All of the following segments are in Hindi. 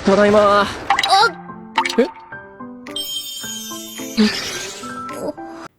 ただいま。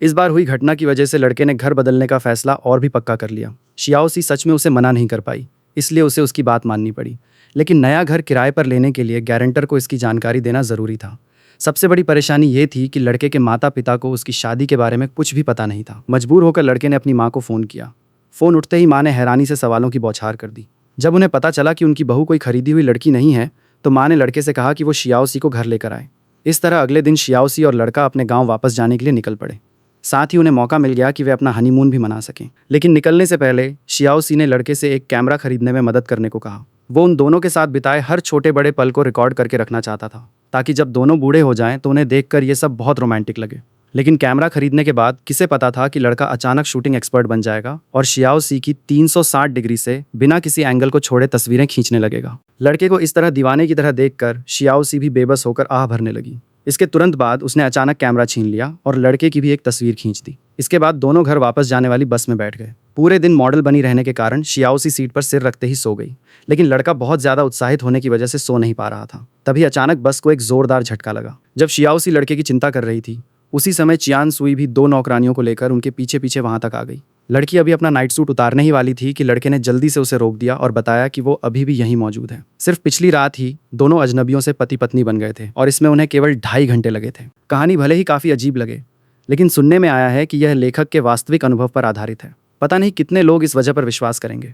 इस बार हुई घटना की वजह से लड़के ने घर बदलने का फैसला और भी पक्का कर लिया। शियाओसी सच में उसे मना नहीं कर पाई, इसलिए उसे उसकी बात माननी पड़ी। लेकिन नया घर किराए पर लेने के लिए गारंटर को इसकी जानकारी देना ज़रूरी था। सबसे बड़ी परेशानी ये थी कि लड़के के माता पिता को उसकी शादी के बारे में कुछ भी पता नहीं था। मजबूर होकर लड़के ने अपनी माँ को फ़ोन किया। फ़ोन उठते ही माँ ने हैरानी से सवालों की बौछार कर दी। जब उन्हें पता चला कि उनकी बहू कोई खरीदी हुई लड़की नहीं है, तो माँ ने लड़के से कहा कि वो शियाओसी को घर लेकर आए। इस तरह अगले दिन शियाओसी और लड़का अपने गाँव वापस जाने के लिए निकल पड़े। साथ ही उन्हें मौका मिल गया कि वे अपना हनीमून भी मना सकें। लेकिन निकलने से पहले शियाओसी ने लड़के से एक कैमरा खरीदने में मदद करने को कहा। वो उन दोनों के साथ बिताए हर छोटे बड़े पल को रिकॉर्ड करके रखना चाहता था, ताकि जब दोनों बूढ़े हो जाएं तो उन्हें देखकर ये सब बहुत रोमांटिक लगे। लेकिन कैमरा खरीदने के बाद किसे पता था कि लड़का अचानक शूटिंग एक्सपर्ट बन जाएगा और शियाओसी की 360 डिग्री से बिना किसी एंगल को छोड़े तस्वीरें खींचने लगेगा। लड़के को इस तरह दीवाने की तरह देखकर शियाओसी भी बेबस होकर आह भरने लगी। इसके तुरंत बाद उसने अचानक कैमरा छीन लिया और लड़के की भी एक तस्वीर खींच दी। इसके बाद दोनों घर वापस जाने वाली बस में बैठ गए। पूरे दिन मॉडल बनी रहने के कारण शियाओसी सीट पर सिर रखते ही सो गई, लेकिन लड़का बहुत ज्यादा उत्साहित होने की वजह से सो नहीं पा रहा था। तभी अचानक बस को एक जोरदार झटका लगा। जब शियाओसी लड़के की चिंता कर रही थी, उसी समय चियान सुई भी 2 नौकरानियों को लेकर उनके पीछे पीछे वहां तक आ गई। लड़की अभी अपना नाइट सूट उतारने ही वाली थी कि लड़के ने जल्दी से उसे रोक दिया और बताया कि वो अभी भी यहीं मौजूद है। सिर्फ पिछली रात ही दोनों अजनबियों से पति पत्नी बन गए थे और इसमें उन्हें केवल 2.5 घंटे लगे थे। कहानी भले ही काफी अजीब लगे, लेकिन सुनने में आया है कि यह लेखक के वास्तविक अनुभव पर आधारित है। पता नहीं कितने लोग इस वजह पर विश्वास करेंगे।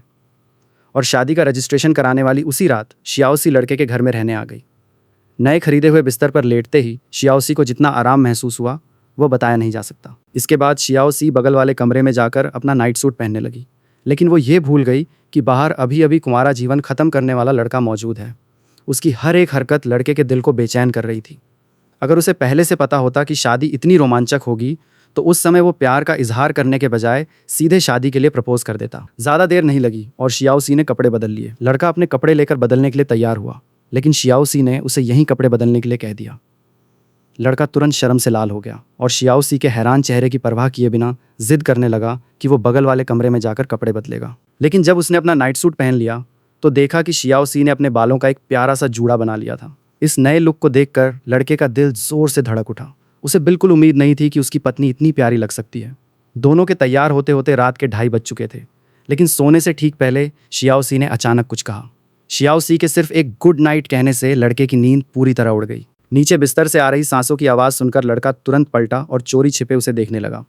और शादी का रजिस्ट्रेशन कराने वाली उसी रात शियाओसी लड़के के घर में रहने आ गई। नए खरीदे हुए बिस्तर पर लेटते ही शियाओसी को जितना आराम महसूस हुआ वो बताया नहीं जा सकता। इसके बाद शियाओसी बगल वाले कमरे में जाकर अपना नाइट सूट पहनने लगी, लेकिन वो ये भूल गई कि बाहर अभी अभी कुंवारा जीवन खत्म करने वाला लड़का मौजूद है। उसकी हर एक हरकत लड़के के दिल को बेचैन कर रही थी। अगर उसे पहले से पता होता कि शादी इतनी रोमांचक होगी, तो उस समय वो प्यार का इजहार करने के बजाय सीधे शादी के लिए प्रपोज कर देता। ज़्यादा देर नहीं लगी और शियाओसी ने कपड़े बदल लिए। लड़का अपने कपड़े लेकर बदलने के लिए तैयार हुआ, लेकिन शियाओसी ने उसे यहीं कपड़े बदलने के लिए कह दिया। लड़का तुरंत शर्म से लाल हो गया और शियाओसी के हैरान चेहरे की परवाह किए बिना जिद करने लगा कि वो बगल वाले कमरे में जाकर कपड़े बदलेगा। लेकिन जब उसने अपना नाइट सूट पहन लिया तो देखा कि शियाओसी ने अपने बालों का एक प्यारा सा जूड़ा बना लिया था। इस नए लुक को देखकर लड़के का दिल जोर से धड़क उठा। उसे बिल्कुल उम्मीद नहीं थी कि उसकी पत्नी इतनी प्यारी लग सकती है। दोनों के तैयार होते होते रात के 2:30 बज चुके थे, लेकिन सोने से ठीक पहले शियाओसी ने अचानक कुछ कहा। शियाओसी के सिर्फ एक गुड नाइट कहने से लड़के की नींद पूरी तरह उड़ गई। नीचे बिस्तर से आ रही सांसों की आवाज़ सुनकर लड़का तुरंत पलटा और चोरी छिपे उसे देखने लगा।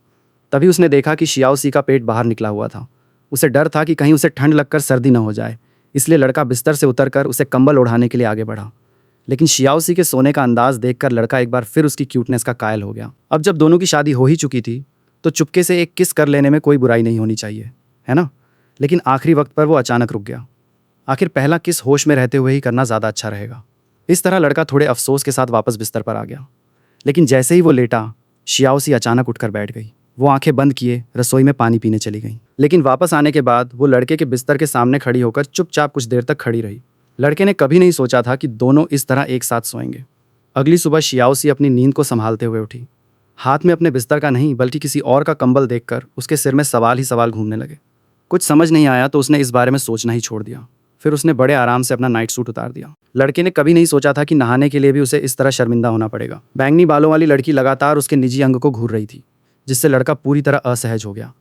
तभी उसने देखा कि शियाओसी का पेट बाहर निकला हुआ था। उसे डर था कि कहीं उसे ठंड लगकर सर्दी न हो जाए, इसलिए लड़का बिस्तर से उतरकर उसे कंबल ओढ़ाने के लिए आगे बढ़ा। लेकिन शियाओसी के सोने का अंदाज देखकर लड़का एक बार फिर उसकी क्यूटनेस का कायल हो गया। अब जब दोनों की शादी हो ही चुकी थी, तो चुपके से एक किस कर लेने में कोई बुराई नहीं होनी चाहिए, है ना? लेकिन आखिरी वक्त पर वो अचानक रुक गया। आखिर पहला किस होश में रहते हुए ही करना ज़्यादा अच्छा रहेगा। इस तरह लड़का थोड़े अफसोस के साथ वापस बिस्तर पर आ गया। लेकिन जैसे ही वो लेटा, शियाओसी अचानक उठकर बैठ गई। वो आंखें बंद किए रसोई में पानी पीने चली गई। लेकिन वापस आने के बाद वो लड़के के बिस्तर के सामने खड़ी होकर चुपचाप कुछ देर तक खड़ी रही। लड़के ने कभी नहीं सोचा था कि दोनों इस तरह एक साथ सोएंगे। अगली सुबह शियाओसी अपनी नींद को संभालते हुए उठी। हाथ में अपने बिस्तर का नहीं बल्कि किसी और का कंबल देखकर उसके सिर में सवाल ही सवाल घूमने लगे। कुछ समझ नहीं आया तो उसने इस बारे में सोचना ही छोड़ दिया। फिर उसने बड़े आराम से अपना नाइट सूट उतार दिया। लड़के ने कभी नहीं सोचा था कि नहाने के लिए भी उसे इस तरह शर्मिंदा होना पड़ेगा। बैंगनी बालों वाली लड़की लगातार उसके निजी अंग को घूर रही थी, जिससे लड़का पूरी तरह असहज हो गया।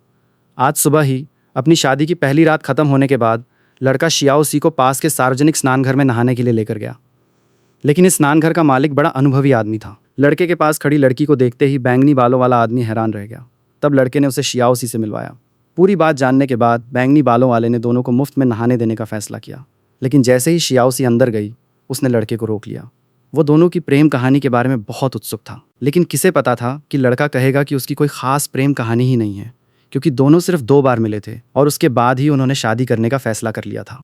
आज सुबह ही अपनी शादी की पहली रात खत्म होने के बाद लड़का शियाओसी को पास के सार्वजनिक स्नान घर में नहाने के लिए लेकर गया। लेकिन इस स्नान घर का मालिक बड़ा अनुभवी आदमी था। लड़के के पास खड़ी लड़की को देखते ही बैंगनी बालों वाला आदमी हैरान रह गया। तब लड़के ने उसे शियाओसी से मिलवाया। पूरी बात जानने के बाद बैंगनी बालों वाले ने दोनों को मुफ्त में नहाने देने का फैसला किया। लेकिन जैसे ही शियाओसी अंदर गई, उसने लड़के को रोक लिया। वो दोनों की प्रेम कहानी के बारे में बहुत उत्सुक था, लेकिन किसे पता था कि लड़का कहेगा कि उसकी कोई खास प्रेम कहानी ही नहीं है, क्योंकि दोनों सिर्फ 2 बार मिले थे और उसके बाद ही उन्होंने शादी करने का फैसला कर लिया था।